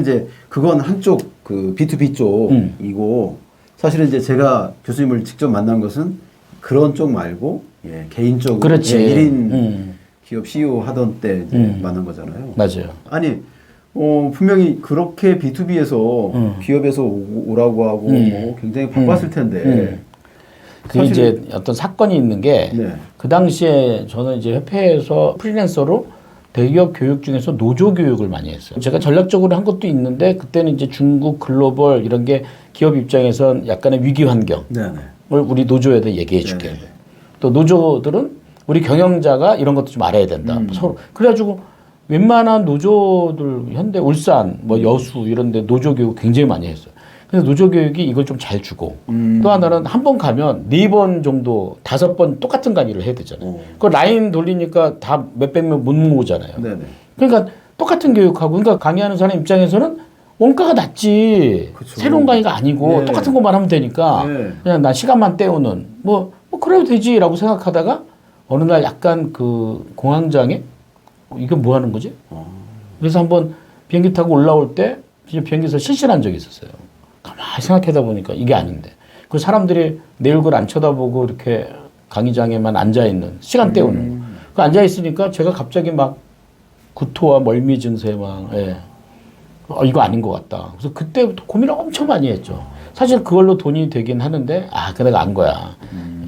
이제 그건 한쪽 그 B2B 쪽이고 사실은 이제 제가 교수님을 직접 만난 것은 그런 쪽 말고 예, 개인적으로 그렇지. 예, 1인 기업 CEO 하던 때 이제 만난 거잖아요. 맞아요. 아니 분명히 그렇게 B2B에서 기업에서 오라고 하고 뭐 굉장히 바빴을 텐데 그 이제 어떤 사건이 있는 게 그 네. 당시에 저는 이제 협회에서 프리랜서로 대기업 교육 중에서 노조 교육을 많이 했어요. 제가 전략적으로 한 것도 있는데 그때는 이제 중국 글로벌 이런 게 기업 입장에선 약간의 위기 환경을 네네. 우리 노조에다 얘기해 줄게. 네네. 또 노조들은 우리 경영자가 이런 것도 좀 알아야 된다. 서로 그래가지고 웬만한 노조들 현대 울산 뭐 여수 이런데 노조 교육 굉장히 많이 했어요. 그래서 노조 교육이 이걸 좀 잘 주고 또 하나는 한 번 가면 4번 정도 5번 똑같은 강의를 해야 되잖아요. 그 라인 돌리니까 다 몇백 명 못 모으잖아요. 네네. 그러니까 똑같은 교육하고 그러니까 강의하는 사람 입장에서는 원가가 낮지. 그쵸. 새로운 강의가 아니고 네. 똑같은 것만 하면 되니까 네. 그냥 나 시간만 때우는 뭐 그래도 되지라고 생각하다가 어느 날 약간 그 공황장애 이게 뭐 하는 거지? 그래서 한번 비행기 타고 올라올 때 비행기에서 실신한 적이 있었어요. 가만히 생각하다 보니까 이게 아닌데. 그 사람들이 내 얼굴 안 쳐다보고 이렇게 강의장에만 앉아있는, 시간 때우는. 그 앉아있으니까 제가 갑자기 막 구토와 멀미 증세 막, 예. 이거 아닌 것 같다. 그래서 그때부터 고민을 엄청 많이 했죠. 사실 그걸로 돈이 되긴 하는데, 그 내가 안 거야.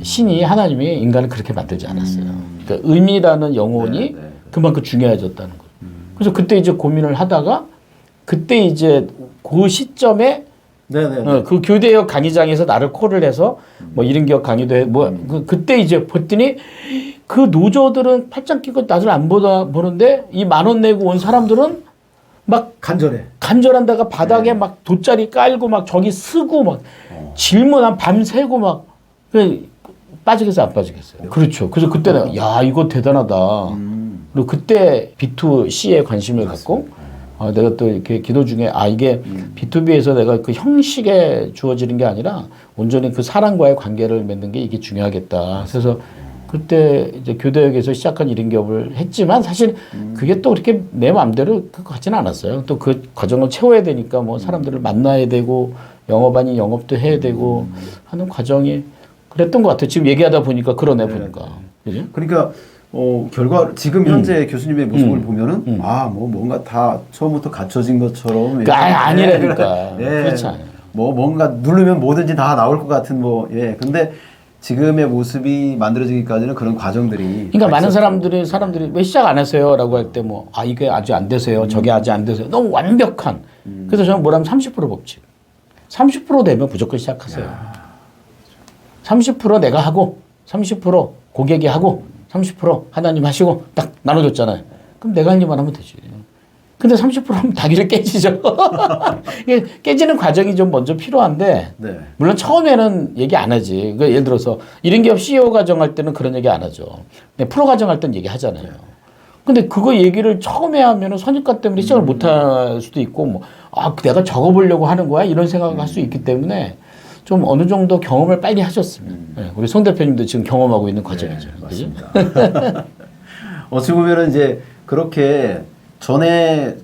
신이, 하나님이 인간을 그렇게 만들지 않았어요. 그러니까 의미라는 영혼이 그만큼 중요해졌다는 거죠. 그래서 그때 이제 고민을 하다가, 그때 이제 그 시점에 네네. 그 교대역 강의장에서 나를 콜을 해서 뭐 이런 기업 강의도 해 그때 이제 봤더니 그 노조들은 팔짱 끼고 나를 안 보는데 이 10,000원 내고 온 사람들은 막 간절한다가 바닥에 막 돗자리 깔고 막 저기 쓰고 막 질문한 밤새고 막 빠지겠어 안 빠지겠어요. 그렇죠. 그래서 그때 내가 야 이거 대단하다. 그리고 그때 B2C에 관심을 갖고 내가 또 이렇게 기도 중에 이게 B2B에서 내가 그 형식에 주어지는 게 아니라 온전히 그 사람과의 관계를 맺는 게 이게 중요하겠다. 그래서 그때 이제 교대역에서 시작한 1인 기업을 했지만 사실 그게 또 그렇게 내 마음대로 그거 같지는 않았어요. 또 그 과정을 채워야 되니까 뭐 사람들을 만나야 되고 영업 아닌 영업도 해야 되고 하는 과정이 그랬던 것 같아요. 지금 얘기하다 보니까 그러네 보니까. 그죠? 그러니까 결과 지금 현재 교수님의 모습을 보면은 뭐 뭔가 다 처음부터 갖춰진 것처럼 아니라니까. 예. 그렇지 않아요. 뭐 뭔가 누르면 뭐든지 다 나올 것 같은 근데 지금의 모습이 만들어지기까지는 그런 과정들이 그러니까 많은 사람들이 왜 시작 안 하세요라고 할 때 이게 아직 안 되세요. 저게 아직 안 되세요. 너무 완벽한. 그래서 저는 뭐라면 30% 법칙. 30% 되면 무조건 시작하세요. 30% 내가 하고 30% 고객이 하고 30% 하나님 하시고 딱 나눠줬잖아요. 그럼 내가 할 일만 하면 되지. 근데 30% 하면 다기를 깨지죠. 이게 깨지는 과정이 좀 먼저 필요한데 물론 처음에는 얘기 안 하지. 그러니까 예를 들어서 1인 기업 CEO 과정할 때는 그런 얘기 안 하죠. 프로 과정할 때는 얘기 하잖아요. 근데 그거 얘기를 처음에 하면은 선입관 때문에 시작을 못 할 수도 있고 내가 적어보려고 하는 거야 이런 생각을 할 수 있기 때문에 좀 어느 정도 경험을 빨리 하셨으면. 우리 송 대표님도 지금 경험하고 있는 과정이죠. 맞습니다. 어찌 보면은 이제 그렇게 전에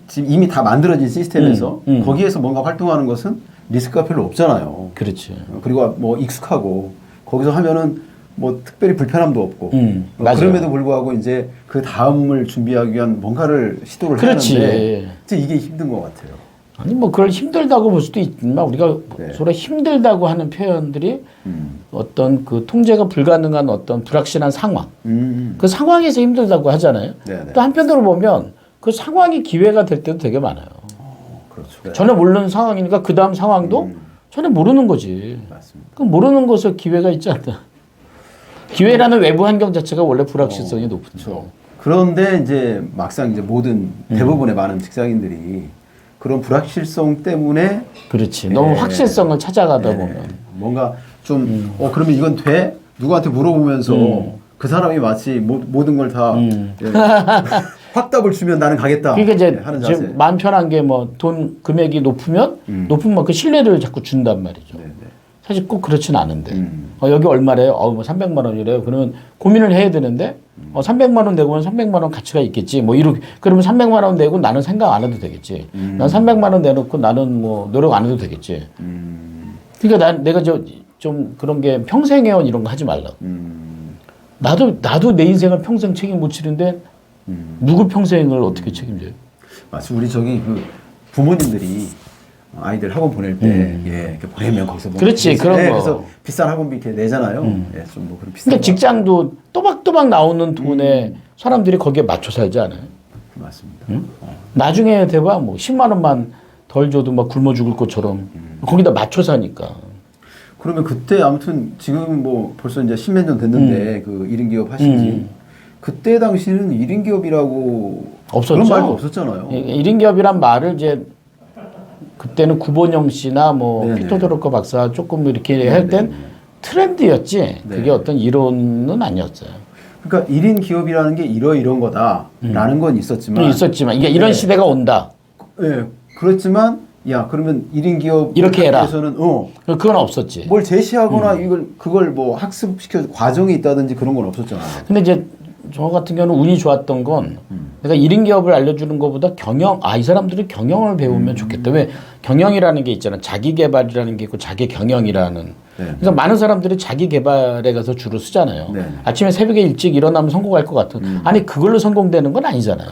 지금 이미 다 만들어진 시스템에서 거기에서 뭔가 활동하는 것은 리스크가 별로 없잖아요. 그렇지. 그리고 뭐 익숙하고 거기서 하면은 뭐 특별히 불편함도 없고 그럼에도 불구하고 이제 그 다음을 준비하기 위한 뭔가를 시도를 하는데 이게 힘든 것 같아요. 아니 그걸 힘들다고 볼 수도 있지만 우리가 서로 힘들다고 하는 표현들이 어떤 그 통제가 불가능한 어떤 불확실한 상황 그 상황에서 힘들다고 하잖아요. 또 한편으로 보면 그 상황이 기회가 될 때도 되게 많아요. 그렇죠. 전혀 모르는 상황이니까 그 다음 상황도 전혀 모르는 거지. 맞습니다. 그 모르는 것에 기회가 있지 않나. 기회라는 외부 환경 자체가 원래 불확실성이 높은 거죠. 그런데 이제 막상 이제 모든 대부분의 많은 직장인들이 그런 불확실성 때문에 그렇지. 너무 확실성을 찾아가다 보면 뭔가 좀 그러면 이건 돼? 누구한테 물어보면서 그 사람이 마치 모든 걸 다 확답을 주면 나는 가겠다. 그러니까 이제 하는 자세. 지금 마음 편한 게 돈 금액이 높으면 그 신뢰를 자꾸 준단 말이죠. 사실 꼭 그렇진 않은데. 여기 얼마래요? 뭐 300만 원이래요. 그러면 고민을 해야 되는데 300만 원 내고는 300만 원 가치가 있겠지. 뭐 이렇게 그러면 300만 원 내고 나는 생각 안 해도 되겠지. 난 300만 원 내놓고 나는 뭐 노력 안 해도 되겠지. 그러니까 내가 좀 그런 게 평생 회원 이런 거 하지 말라고. 나도 내 인생을 평생 책임 못 지는데 누구 평생을 어떻게 책임져요? 맞아. 우리 저기 그 부모님들이 아이들 학원 보낼 때 이렇게 보내면 거기서 뭐 그렇지 그런 거. 그래서 비싼 학원비 이렇게 내잖아요. 좀 뭐 그런 비싼. 그러니까 직장도 또박또박 나오는 돈에 사람들이 거기에 맞춰 살지 않아요? 맞습니다. 나중에 돼봐 뭐 10만 원만 덜 줘도 막 굶어 죽을 것처럼 거기다 맞춰 사니까. 그러면 그때 아무튼 지금 뭐 벌써 이제 10년 전 됐는데 그 1인 기업 하신지 그때 당시는 1인 기업이라고 없었죠. 그런 말도 없었잖아요. 1인 기업이란 말을 이제 그때는 구본영 씨나 뭐 네네. 피터 드러커 박사 조금 이렇게 할 땐 트렌드였지. 네. 그게 어떤 이론은 아니었어요. 그러니까 1인 기업이라는 게 이런 거다라는 건 있었지만 이게 이런 시대가 온다. 예. 그렇지만 야 그러면 1인 기업 이렇게 해라. 에서는 그건 없었지. 뭘 제시하거나 그걸 뭐 학습시켜 과정이 있다든지 그런 건 없었잖아요. 근데 이제 저 같은 경우는 운이 좋았던 건 내가 1인 기업을 알려주는 것보다 이 사람들이 경영을 배우면 좋겠다. 왜 경영이라는 게 있잖아. 자기 개발이라는 게 있고 자기 경영이라는. 네. 그러니까 많은 사람들이 자기 개발에 가서 주로 쓰잖아요. 네. 아침에 새벽에 일찍 일어나면 성공할 것 같은. 아니 그걸로 성공되는 건 아니잖아요.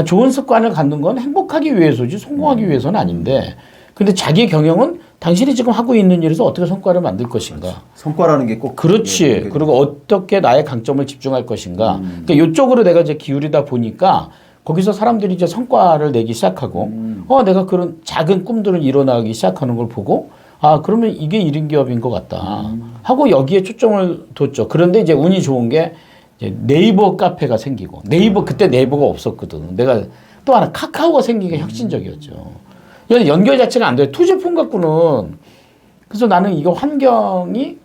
좋은 습관을 갖는 건 행복하기 위해서지 성공하기 위해서는 아닌데. 근데 자기 경영은 당신이 지금 하고 있는 일에서 어떻게 성과를 만들 것인가. 그렇죠. 성과라는 게 꼭 그렇지. 그리고 어떻게 나의 강점을 집중할 것인가. 그러니까 이쪽으로 내가 이제 기울이다 보니까 거기서 사람들이 이제 성과를 내기 시작하고 내가 그런 작은 꿈들을 이뤄나가기 시작하는 걸 보고 그러면 이게 1인 기업인 것 같다. 하고 여기에 초점을 뒀죠. 그런데 이제 운이 좋은 게 이제 네이버 카페가 생기고 그때 네이버가 없었거든. 내가 또 하나 카카오가 생긴 게 혁신적이었죠. 연결 자체가 안 돼요. 투지폰 갖고는. 그래서 나는 이거 환경이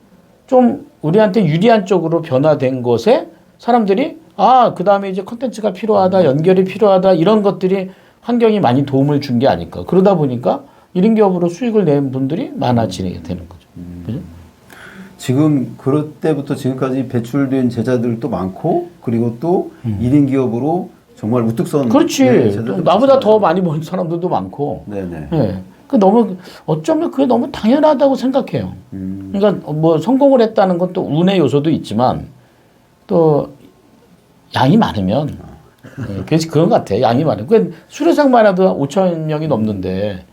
좀 우리한테 유리한 쪽으로 변화된 것에 사람들이 그 다음에 이제 컨텐츠가 필요하다, 연결이 필요하다 이런 것들이 환경이 많이 도움을 준 게 아닐까. 그러다 보니까 1인 기업으로 수익을 낸 분들이 많아지게 되는 거죠. 그죠? 지금 그럴 때부터 지금까지 배출된 제자들도 많고 그리고 또 1인 기업으로 정말 우뚝 선 그렇지. 제자들도 나보다 많잖아요. 더 많이 버는 사람들도 많고. 네네. 예. 어쩌면 그게 너무 당연하다고 생각해요. 그러니까 뭐 성공을 했다는 건 또 운의 요소도 있지만 또 양이 많으면 그래서 그런 것 같아. 양이 많으면. 그 수료생만 해도 5천 명이 넘는데.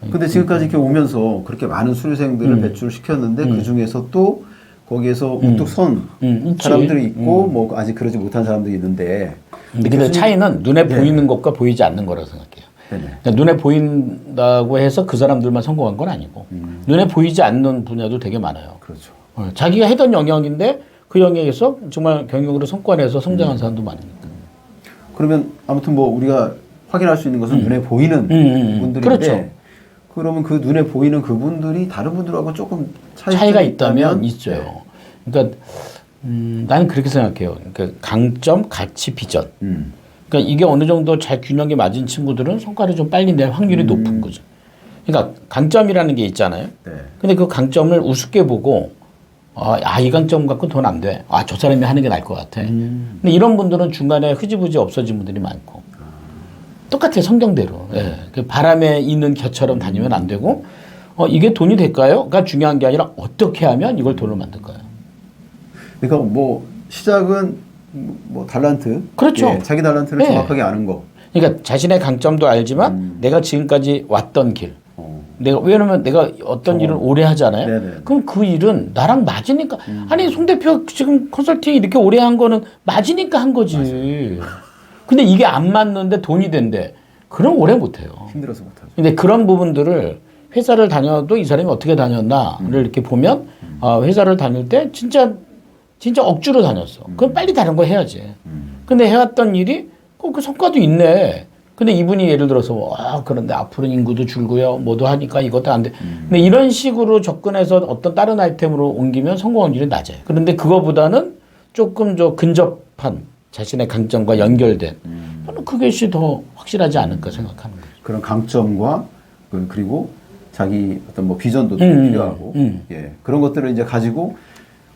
근데 지금까지 이렇게 오면서 그렇게 많은 수료생들을 배출시켰는데 그 중에서 또 거기에서 우뚝 선 있지. 사람들이 있고 뭐 아직 그러지 못한 사람들이 있는데 근데 차이는 눈에 보이는 것과 보이지 않는 거라고 생각해요. 네네. 그러니까 눈에 보인다고 해서 그 사람들만 성공한 건 아니고 눈에 보이지 않는 분야도 되게 많아요. 그렇죠. 자기가 했던 영역인데 그 영역에서 정말 경영으로 성과 내서 성장한 사람도 많으니까. 그러면 아무튼 뭐 우리가 확인할 수 있는 것은 눈에 보이는 분들인데 그렇죠. 그러면 그 눈에 보이는 그분들이 다른 분들하고 조금 차이가 있다면 있어요. 그러니까 나는 그렇게 생각해요. 그러니까 강점, 가치, 비전. 그러니까 이게 어느 정도 잘 균형이 맞은 친구들은 성과를 좀 빨리 낼 확률이 높은 거죠. 그러니까 강점이라는 게 있잖아요. 네. 근데 그 강점을 우습게 보고 이 강점 갖고 돈 안 돼. 저 사람이 하는 게 나을 것 같아. 근데 이런 분들은 중간에 흐지부지 없어진 분들이 많고 똑같아요. 성경대로. 예. 그 바람에 있는 겨처럼 다니면 안 되고 이게 돈이 될까요?가 중요한 게 아니라 어떻게 하면 이걸 돈을 만들까요? 그러니까 뭐 시작은 뭐 달란트, 그렇죠. 예, 자기 달란트를 네. 정확하게 아는 거. 그러니까 자신의 강점도 알지만 내가 지금까지 왔던 길. 왜냐면 내가 어떤 일을 오래 하잖아요. 네네. 그럼 그 일은 나랑 맞으니까. 아니, 송 대표 지금 컨설팅 이렇게 오래 한 거는 맞으니까 한 거지. 맞아요. 근데 이게 안 맞는데 돈이 된대. 그럼 오래 못 해요. 힘들어서 못 하죠. 근데 그런 부분들을 회사를 다녀도 이 사람이 어떻게 다녔나를 이렇게 보면 회사를 다닐 때 진짜 억지로 다녔어. 그럼 빨리 다른 거 해야지. 근데 해왔던 일이 그 성과도 있네. 근데 이분이 예를 들어서 그런데 앞으로 인구도 줄고요. 뭐도 하니까 이것도 안 돼. 근데 이런 식으로 접근해서 어떤 다른 아이템으로 옮기면 성공 확률이 낮아요. 그런데 그거보다는 조금 근접한 자신의 강점과 연결된 저는 그것이 더 확실하지 않을까 생각하는 거죠. 그런 강점과 그리고 자기 어떤 뭐 비전도 필요하고 예, 그런 것들을 이제 가지고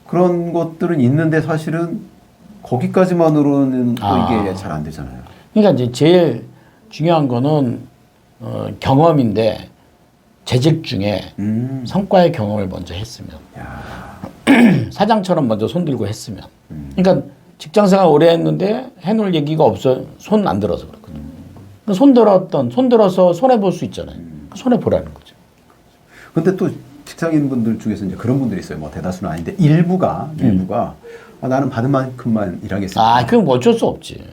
그런 것들은 있는데 사실은 거기까지만으로는 또 이게 잘 안 되잖아요. 그러니까 이제 제일 중요한 거는 경험인데 재직 중에 성과의 경험을 먼저 했으면 사장처럼 먼저 손 들고 했으면 그러니까 직장생활 오래 했는데 해놓을 얘기가 없어 손 안 들어서 그렇거든요. 손 들어서 손해 볼 수 있잖아요. 손해 보라는 거죠. 근데 또 직장인분들 중에서 이제 그런 분들이 있어요. 뭐 대다수는 아닌데 일부가 나는 받은 만큼만 일하겠습니다. 그건 뭐 어쩔 수 없지.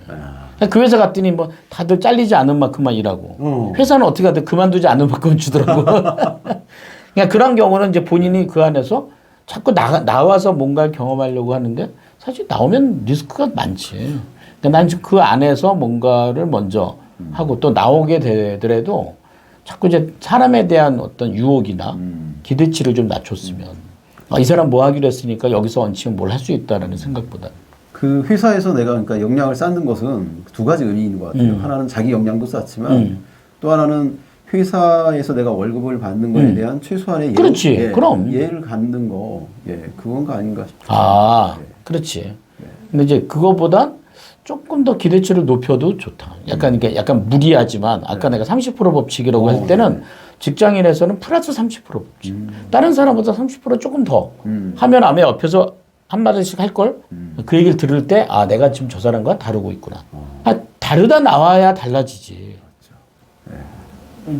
그 회사 갔더니 뭐 다들 잘리지 않은 만큼만 일하고 회사는 어떻게 하든 그만두지 않은 만큼 주더라고. 그러니까 그런 경우는 이제 본인이 그 안에서 자꾸 나와서 뭔가를 경험하려고 하는데 사실 나오면 리스크가 많지. 그러니까 난 그 안에서 뭔가를 먼저 하고 또 나오게 되더라도 자꾸 이제 사람에 대한 어떤 유혹이나 기대치를 좀 낮췄으면 이 사람 뭐 하기로 했으니까 여기서 얹히면 뭘 할 수 있다라는 생각보다. 그 회사에서 내가 그러니까 역량을 쌓는 것은 두 가지 의미인 것 같아요. 하나는 자기 역량도 쌓지만 또 하나는 회사에서 내가 월급을 받는 것에 대한 최소한의 그렇지. 그럼. 예를 갖는 거, 그건가 아닌가 싶어요. 그렇지. 근데 이제 그거보다 조금 더 기대치를 높여도 좋다. 약간 무리하지만 아까 내가 30% 법칙이라고 할 때는 직장인에서는 플러스 30% 법칙. 다른 사람보다 30% 조금 더 하면 아마 옆에서 한마디씩 할 걸 그 얘기를 들을 때 내가 지금 저 사람과 다르고 있구나. 다르다 나와야 달라지지.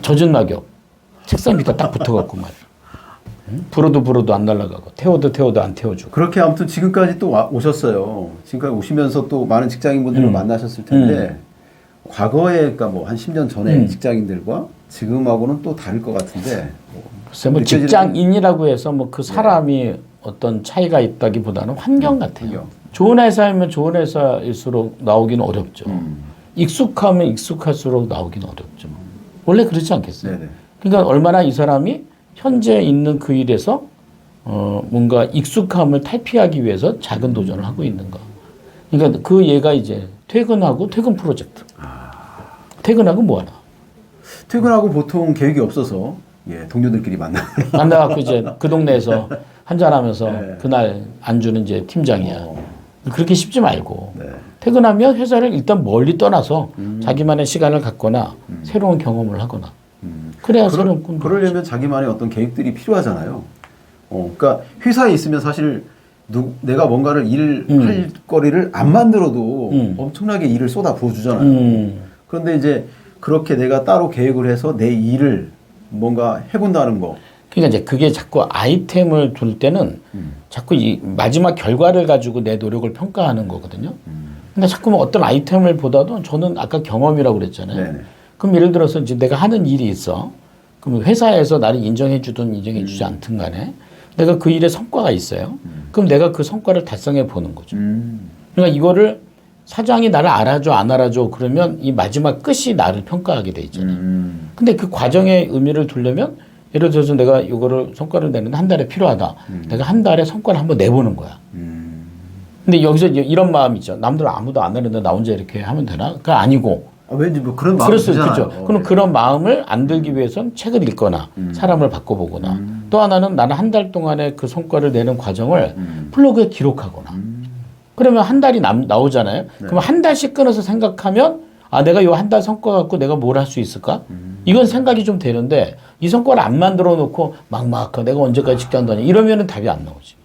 젖은 낙엽 책상 밑에 딱 붙어갖고 말이야. 불어도 안 날아가고 태워도 안 태워주고. 그렇게 아무튼 지금까지 또 오셨어요. 지금까지 오시면서 또 많은 직장인분들을 만나셨을 텐데 과거에 그러니까 뭐 한 10년 전에 직장인들과 지금하고는 또 다를 것 같은데. 글쎄 뭐 직장인이라고 해서 뭐 그 사람이 어떤 차이가 있다기보다는 환경 같아요. 좋은 회사이면 좋은 회사일수록 나오기는 어렵죠. 익숙하면 익숙할수록 나오기는 어렵죠. 원래 그렇지 않겠어요? 네네. 그러니까 얼마나 이 사람이 현재 있는 그 일에서 뭔가 익숙함을 탈피하기 위해서 작은 도전을 하고 있는가. 그러니까 그 얘가 이제 퇴근하고 퇴근 프로젝트. 퇴근하고 뭐 하나? 퇴근하고 보통 계획이 없어서 동료들끼리 만나갖고 이제 그 동네에서 한잔하면서 그날 안주는 이제 팀장이야. 그렇게 쉽지 말고 퇴근하면 회사를 일단 멀리 떠나서 자기만의 시간을 갖거나 새로운 경험을 하거나 그래야 새로운 꿈. 그러려면 자기만의 어떤 계획들이 필요하잖아요. 그러니까 회사에 있으면 사실 내가 뭔가를 일할 거리를 안 만들어도 엄청나게 일을 쏟아 부어주잖아요. 그런데 이제 그렇게 내가 따로 계획을 해서 내 일을 뭔가 해본다는 거. 그러니까 이제 그게 자꾸 아이템을 둘 때는 자꾸 이 마지막 결과를 가지고 내 노력을 평가하는 거거든요. 근데 자꾸 뭐 어떤 아이템을 보다도 저는 아까 경험이라고 그랬잖아요. 네네. 그럼 예를 들어서 이제 내가 하는 일이 있어. 그럼 회사에서 나를 인정해주든 인정해주지 않든 간에 내가 그 일에 성과가 있어요. 그럼 내가 그 성과를 달성해 보는 거죠. 그러니까 이거를 사장이 나를 알아줘 안 알아줘 그러면 이 마지막 끝이 나를 평가하게 돼 있잖아요. 근데 그 과정의 의미를 두려면 예를 들어서 내가 이거를 성과를 내는데 한 달에 필요하다. 내가 한 달에 성과를 한번 내보는 거야. 근데 여기서 이런 마음이 있죠. 남들 아무도 안 하는데 나 혼자 이렇게 하면 되나? 그거 아니고. 왠지 뭐 그런 마음이 들잖아요. 그렇죠. 그럼 그런 마음을 안 들기 위해서는 책을 읽거나 사람을 바꿔보거나 또 하나는 나는 한 달 동안에 그 성과를 내는 과정을 블로그에 기록하거나 그러면 한 달이 나오잖아요. 그럼 한 달씩 끊어서 생각하면 내가 이 한 달 성과 갖고 내가 뭘 할 수 있을까? 이건 생각이 좀 되는데 이 성과를 안 만들어 놓고 막막하고 내가 언제까지 직장 다니 이러면은 답이 안 나오지.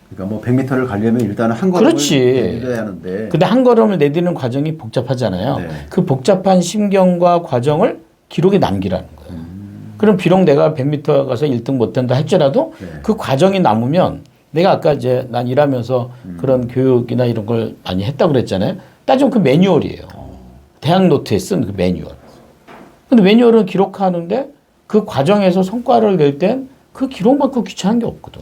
그러니까 뭐 100m를 가려면 일단은 한 걸음을 내딛어야 하는데. 근데 한 걸음을 내딛는 과정이 복잡하잖아요. 그 복잡한 심경과 과정을 기록에 남기라는 거예요. 그럼 비록 내가 100m 가서 1등 못한다 할지라도 그 과정이 남으면 내가 아까 이제 난 일하면서 그런 교육이나 이런 걸 많이 했다고 그랬잖아요. 따지면 그 매뉴얼이에요. 대학 노트에 쓴 그 매뉴얼. 근데 매뉴얼은 기록하는데 그 과정에서 성과를 낼 땐 그 기록만큼 귀찮은 게 없거든.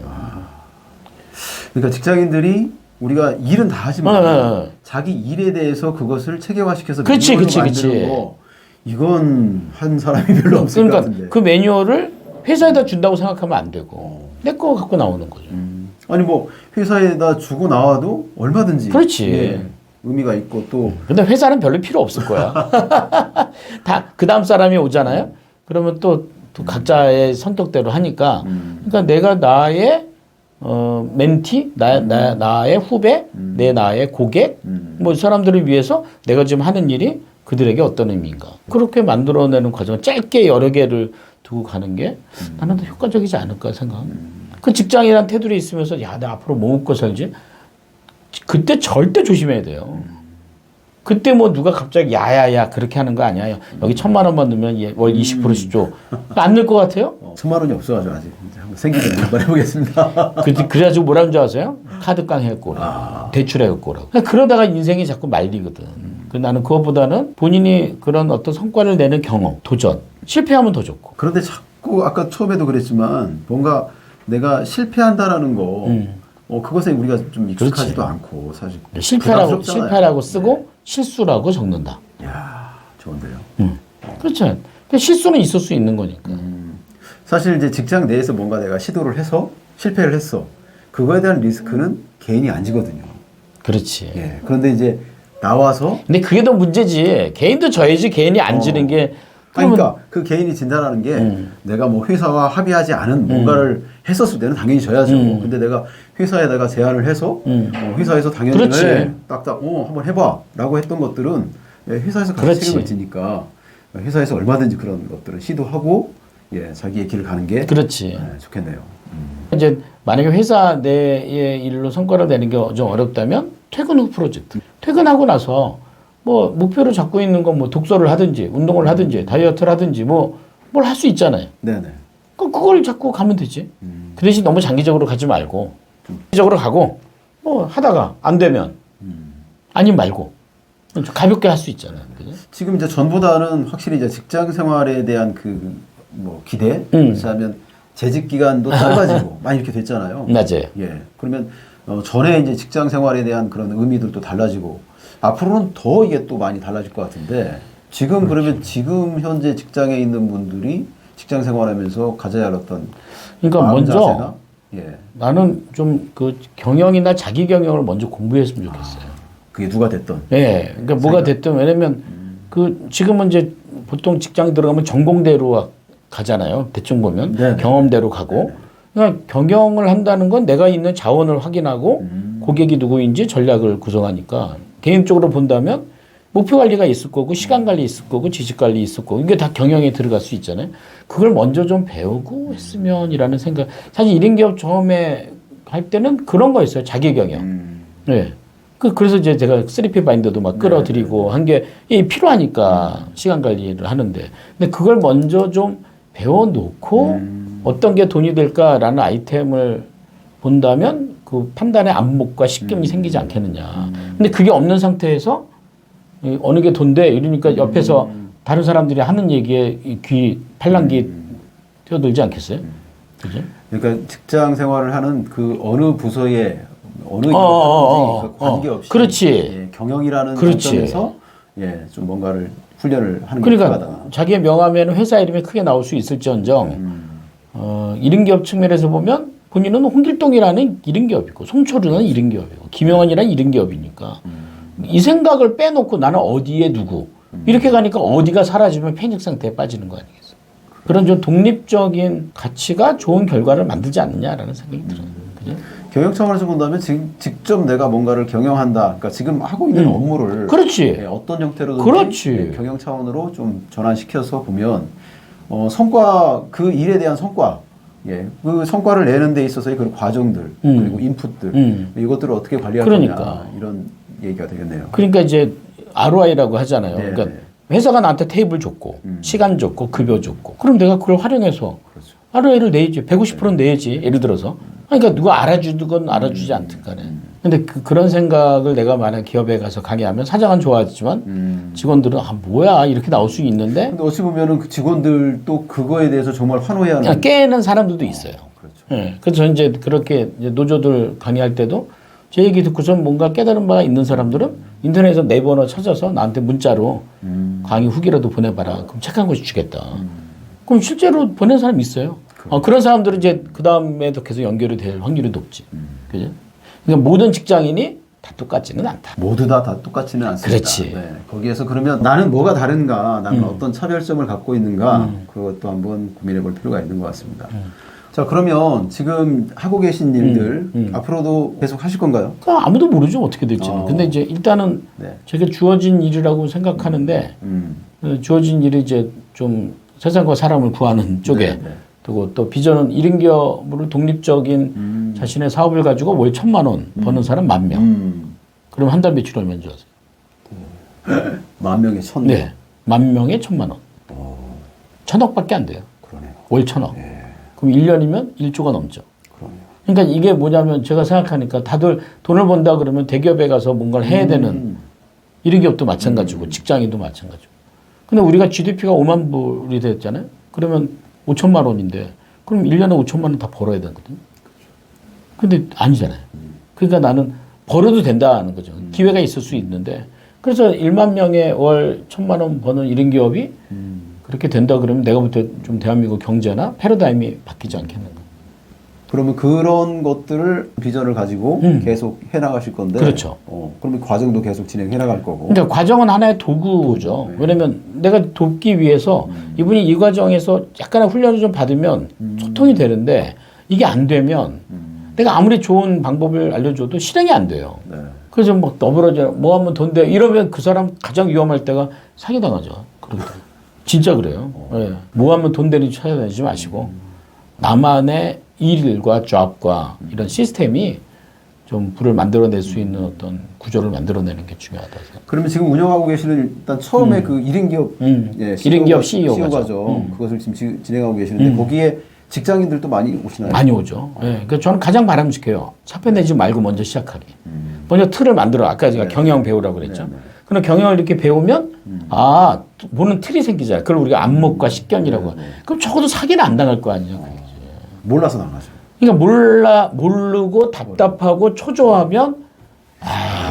그러니까 직장인들이 우리가 일은 다 하지만 자기 일에 대해서 그것을 체계화시켜서 매뉴얼로 만드는 거 이건 한 사람이 별로 없을 것 같은데. 그 매뉴얼을 회사에다 준다고 생각하면 안 되고 내 거 갖고 나오는 거죠. 아니 뭐 회사에다 주고 나와도 얼마든지 그렇지. 의미가 있고 또. 근데 회사는 별로 필요 없을 거야. 다 그 다음 사람이 오잖아요. 그러면 또 또 각자의 선택대로 하니까 그러니까 내가 나의 멘티, 나의 후배, 나의 고객, 뭐 사람들을 위해서 내가 지금 하는 일이 그들에게 어떤 의미인가. 그렇게 만들어내는 과정을 짧게 여러 개를 두고 가는 게 나는 더 효과적이지 않을까 생각합니다. 그 직장이란 테두리에 있으면서 야, 나 앞으로 뭐 먹고 살지? 그때 절대 조심해야 돼요. 그때 뭐 누가 갑자기 야야야 그렇게 하는 거 아니야. 여기 1,000만 원만 넣으면 월 20%씩 줘. 안 낼 것 같아요? 1,000만 원이 없어가지고 아직 이제 한번 생기면 한번 해보겠습니다. 그래가지고 뭐라는 줄 아세요? 카드깡 해갖고 대출 해갖고 오라고. 그러다가 인생이 자꾸 말리거든. 나는 그것보다는 본인이 그런 어떤 성과를 내는 경험, 도전, 실패하면 더 좋고. 그런데 자꾸 아까 처음에도 그랬지만 뭔가 내가 실패한다라는 거 그것에 우리가 좀 익숙하지도 그렇지. 않고 사실 실패라고 부담스럽잖아요. 쓰고 네. 실수라고 적는다. 야 좋은데요. 그렇죠. 근데 실수는 있을 수 있는 거니까. 사실 이제 직장 내에서 뭔가 내가 시도를 해서 실패를 했어. 그거에 대한 리스크는 개인이 안 지거든요. 그렇지. 예. 그런데 이제 나와서 근데 그게 더 문제지. 개인도 져야지 개인이 안 지는 게. 그러니까 그 개인이 진다라는 게 내가 뭐 회사와 합의하지 않은 뭔가를 했었을 때는 당연히 져야죠. 근데 내가 회사에다가 제안을 해서 회사에서 당연히 그렇지. 딱딱 한번 해봐라고 했던 것들은 회사에서 같이 그렇지. 책임을 지니까 회사에서 얼마든지 그런 것들을 시도하고 자기의 길을 가는 게 그렇지. 좋겠네요. 이제 만약에 회사 내의 일로 성과를 내는 게 좀 어렵다면 퇴근 후 프로젝트. 퇴근하고 나서 뭐 목표를 잡고 있는 건 뭐 독서를 하든지 운동을 하든지 다이어트를 하든지 뭐 뭘 할 수 있잖아요. 네네. 그걸 잡고 가면 되지. 그 대신 너무 장기적으로 가지 말고 장기적으로 가고 뭐 하다가 안 되면 아니면 말고 좀 가볍게 할 수 있잖아요. 그죠? 지금 이제 전보다는 확실히 이제 직장 생활에 대한 그 뭐 기대, 그렇다면 재직 기간도 짧아지고 많이 이렇게 됐잖아요. 맞아요. 예. 그러면 전에 이제 직장 생활에 대한 그런 의미들도 달라지고 앞으로는 더 이게 또 많이 달라질 것 같은데 지금 그러면 지금 현재 직장에 있는 분들이 직장 생활하면서 가져야 할 어떤 그러니까 마음 먼저 자세나? 예. 나는 좀 그 경영이나 자기 경영을 먼저 공부했으면 좋겠어요. 그게 누가 됐던. 예. 그러니까 뭐가 됐든 왜냐면 그 지금은 이제 보통 직장 들어가면 전공대로 가잖아요. 대충 보면 네네. 경험대로 가고. 그러니까 경영을 한다는 건 내가 있는 자원을 확인하고 고객이 누구인지 전략을 구성하니까 개인적으로 본다면 목표 관리가 있을 거고 시간 관리 있을 거고 지식 관리 있을 거고 이게 다 경영에 들어갈 수 있잖아요. 그걸 먼저 좀 배우고 했으면이라는 생각. 사실 1인 기업 처음에 할 때는 그런 거 있어요. 자기 경영. 네. 그래서 이제 제가 3P 바인더도 막 끌어들이고 한 게 필요하니까 시간 관리를 하는데. 근데 그걸 먼저 좀 배워놓고 어떤 게 돈이 될까라는 아이템을 본다면 그 판단의 안목과 식견이 생기지 않겠느냐. 근데 그게 없는 상태에서 어느 게 돈돼 이러니까 옆에서 다른 사람들이 하는 얘기에 팔랑귀 뛰어들지 않겠어요? 그죠? 그러니까 직장 생활을 하는 그 어느 부서에 어느 일을 하는지 관계없이 그렇지. 예, 경영이라는 그렇지. 관점에서 좀 뭔가를 훈련을 하는 게 그러니까 필요하다. 자기의 명함에는 회사 이름이 크게 나올 수 있을지언정 1인 기업 측면에서 보면 본인은 홍길동이라는 1인 기업이고 송철우는 1인 기업이고 김영환이라는 1인 기업이니까 이 생각을 빼놓고 나는 어디에 누구 이렇게 가니까 어디가 사라지면 패닉 상태에 빠지는 거 아니겠어요? 그런 좀 독립적인 가치가 좋은 결과를 만들지 않느냐라는 생각이 들어요. 그죠? 경영 차원에서 본다면 지금 직접 내가 뭔가를 경영한다. 그러니까 지금 하고 있는 업무를 그렇지. 어떤 형태로든지 그렇지. 경영 차원으로 좀 전환시켜서 보면 성과 그 일에 대한 성과 그 성과를 내는 데 있어서의 그 과정들 그리고 인풋들 이것들을 어떻게 관리할 그러니까. 거냐 이런 얘기가 되겠네요. 그러니까 이제 ROI라고 하잖아요. 네, 그러니까 회사가 나한테 테이블 줬고 시간 줬고 급여 줬고 그럼 내가 그걸 활용해서 그렇죠. ROI를 내야지. 150%는 내야지. 예를 들어서. 그러니까 누가 알아주든 알아주지 않든 간에. 근데 그런 생각을 내가 만약 기업에 가서 강의하면 사장은 좋아하지만 직원들은 뭐야 이렇게 나올 수 있는데 근데 어찌 보면은 그 직원들도 그거에 대해서 정말 환호해야 하는 그냥 깨는 사람들도 있어요. 그렇죠. 예. 그래서 저는 이제 그렇게 이제 노조들 강의할 때도 제 얘기 듣고선 뭔가 깨달은 바가 있는 사람들은 인터넷에서 내 번호 찾아서 나한테 문자로 강의 후기라도 보내봐라. 그럼 책 한 권씩 주겠다. 그럼 실제로 보낸 사람이 있어요. 그런 사람들은 이제 그 다음에도 계속 연결이 될 확률이 높지. 그죠? 그러니까 모든 직장인이 다 똑같지는 않다. 모두 다 똑같지는 않습니다. 그렇지. 네. 거기에서 그러면 나는 뭐가 다른가, 나는 어떤 차별점을 갖고 있는가, 그것도 한번 고민해 볼 필요가 있는 것 같습니다. 자, 그러면 지금 하고 계신 일들 앞으로도 계속 하실 건가요? 아무도 모르죠, 어떻게 될지는. 근데 이제 일단은 네. 제가 주어진 일이라고 생각하는데 주어진 일이 이제 좀 세상과 사람을 구하는 쪽에 네, 네. 그리고 또 비전은 1인 기업으로 독립적인 자신의 사업을 가지고 월 1,000만 원 버는 사람 10,000명. 그럼 한 달 매출 얼마인 줄 아세요? 10,000명에 1,000명. 네. 10,000명에 1,000만 원. 1,000억밖에 안 돼요. 그러네요. 월 1,000억. 예. 그럼 1년이면 1조가 넘죠. 그러네요. 그러니까 이게 뭐냐면 제가 생각하니까 다들 돈을 번다 그러면 대기업에 가서 뭔가를 해야 되는 1인 기업도 마찬가지고 직장인도 마찬가지고. 근데 우리가 GDP가 5만 불이 됐잖아요. 그러면 5천만 원인데 그럼 1년에 5천만 원 다 벌어야 되거든요. 근데 아니잖아요. 그러니까 나는 벌어도 된다는 거죠. 기회가 있을 수 있는데 그래서 1만 명에 월 1,000만 원 버는 1인 기업이 그렇게 된다 그러면 내가 볼 때 좀 대한민국 경제나 패러다임이 바뀌지 않겠는가. 그러면 그런 것들을 비전을 가지고 계속 해나가실 건데. 그렇죠. 그러면 과정도 계속 진행해 나갈 거고. 근데 과정은 하나의 도구죠. 왜냐면 내가 돕기 위해서 이분이 이 과정에서 약간의 훈련을 좀 받으면 소통이 되는데 이게 안 되면 내가 아무리 좋은 방법을 알려줘도 실행이 안 돼요. 네. 그래서 막 너부러져 뭐 하면 돈 돼. 이러면 그 사람 가장 위험할 때가 사기당하죠. 그러더라고요. 진짜 그래요. 네. 뭐 하면 돈 되는지 찾아다니지 마시고 나만의 일과 잡과 이런 시스템이 좀 부를 만들어낼 수 있는 어떤 구조를 만들어내는 게 중요하다 생각합니다. 그러면 지금 운영하고 계시는 일단 처음에 그 1인 기업, 예, 1인 기업 CEO가죠. 그것을 지금 진행하고 계시는데 거기에 직장인들도 많이 오시나요? 많이 오죠. 예. 그러니까 저는 가장 바람직해요. 차표 내지 말고 먼저 시작하기. 먼저 틀을 만들어. 아까 제가 경영 배우라고 그랬죠. 그럼 경영을 이렇게 배우면 보는 틀이 생기잖아요. 그걸 우리가 안목과 식견이라고. 그럼 적어도 사기는 안 당할 거 아니에요. 몰라서 나가죠. 그러니까 모르고 답답하고 초조하면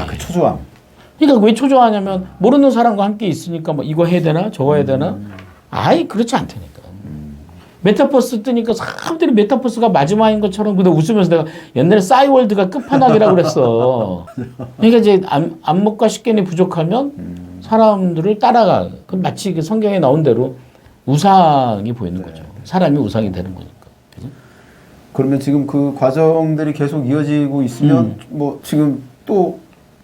그 초조함. 그러니까 왜 초조하냐면 모르는 사람과 함께 있으니까 뭐 이거 해야 되나 저거 해야 되나 그렇지 않다니까. 메타버스 뜨니까 사람들이 메타버스가 마지막인 것처럼 근데 웃으면서 내가 옛날에 싸이월드가 끝판왕이라고 그랬어. 그러니까 이제 안목과 식견이 부족하면 사람들을 따라가. 그럼 마치 그 성경에 나온 대로 우상이 보이는 거죠. 사람이 우상이 되는 거니까. 그러면 지금 그 과정들이 계속 이어지고 있으면 뭐 지금 또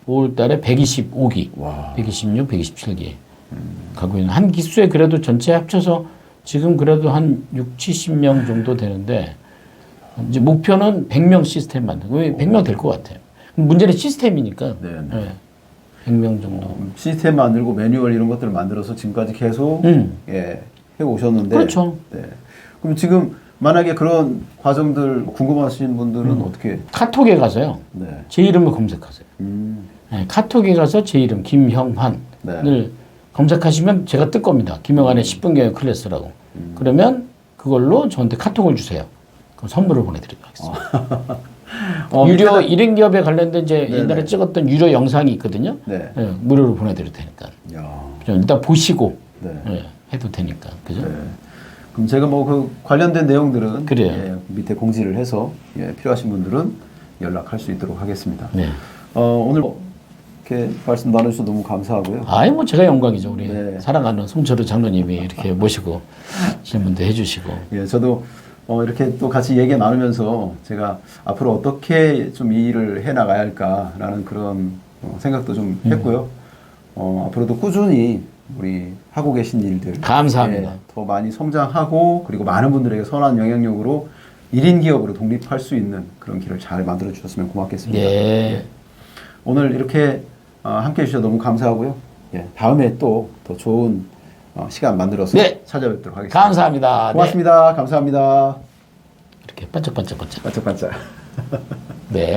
5월 달에 125기, 126, 127기 가고 있는 한 기수에 그래도 전체 합쳐서 지금 그래도 한 6, 70명 정도 되는데 이제 목표는 100명 시스템 만들고 100명 될 것 같아요. 문제는 시스템이니까 네. 100명 정도. 시스템 만들고 매뉴얼 이런 것들을 만들어서 지금까지 계속 해 오셨는데 그렇죠. 네. 그럼 지금 만약에 그런 과정들 궁금하신 분들은 어떻게? 카톡에 가서요. 네. 제 이름을 검색하세요. 네, 카톡에 가서 제 이름 김형환을 검색하시면 제가 뜰 겁니다. 김형환의 10분 경영 클래스라고. 그러면 그걸로 저한테 카톡을 주세요. 그럼 선물을 보내드리도록 하겠습니다. 유료 1인 기업에 관련된 이제 옛날에 찍었던 유료 영상이 있거든요. 네, 무료로 보내드릴 테니까. 일단 보시고 해도 되니까. 그죠? 네. 그럼 제가 뭐 그 관련된 내용들은 그래요. 밑에 공지를 해서 필요하신 분들은 연락할 수 있도록 하겠습니다. 네. 오늘 이렇게 말씀 나눠주셔서 너무 감사하고요. 뭐 제가 영광이죠. 우리 사랑하는 송철우 장로님이 이렇게 모시고 질문도 해주시고. 예, 저도 이렇게 또 같이 얘기 나누면서 제가 앞으로 어떻게 좀 이 일을 해 나가야 할까라는 그런 생각도 좀 했고요. 앞으로도 꾸준히 우리 하고 계신 일들 감사합니다. 더 많이 성장하고 그리고 많은 분들에게 선한 영향력으로 1인 기업으로 독립할 수 있는 그런 길을 잘 만들어 주셨으면 고맙겠습니다. 예. 오늘 이렇게 함께 해주셔서 너무 감사하고요. 다음에 또 더 좋은 시간 만들어서 찾아뵙도록 하겠습니다. 감사합니다. 고맙습니다. 감사합니다. 이렇게 반짝반짝반짝. 반짝반짝. 네.